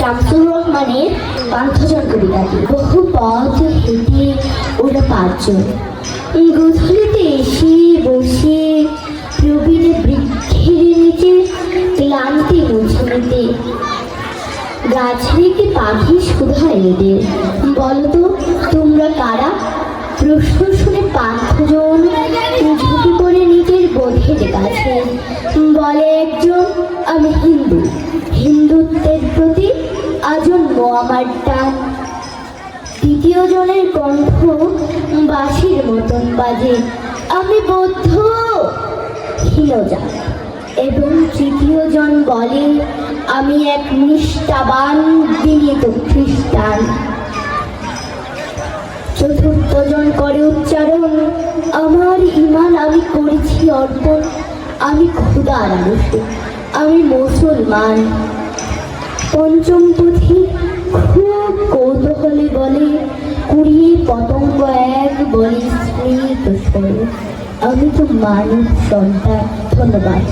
শামসুর রহমানের পান্থজন কবিতাটি। বহু পথ হেঁটে ওরা পাঁচজন গোধূলিতে এসে বসে প্রবীণে বৃক্ষের নিচে ক্লান্তি মুছে নিতে। গাছ রেখে পাখি শুধায় এদের, বলতো তোমরা কারা? প্রশ্ন শুনে পাঁচজন ঝুঁকে পড়ে নিজের বোধের কাছে বলে একজন, আমি হিন্দু, হিন্দুত্বের প্রতি আজন্ম আমার টান। দ্বিতীয় জনের কণ্ঠ বাঁশির মতন বাজে, আমি বৌদ্ধ হীনজা। এবং তৃতীয় জন বলে, আমি এক নিষ্ঠাবান বিনীত খ্রিস্টান। চতুর্থ জন করে উচ্চারণ, আমার ঈমান আমি করেছি অর্পণ, আমি খোদার আরশে, আমি মুসলমান। পঞ্চম পুঁথি খুব কৌতূহলে বলে, কুড়িয়ে পতঙ্গ এক বলে স্মৃত স্বরে, আমি তো মানব সন্তান। ধন্যবাদ।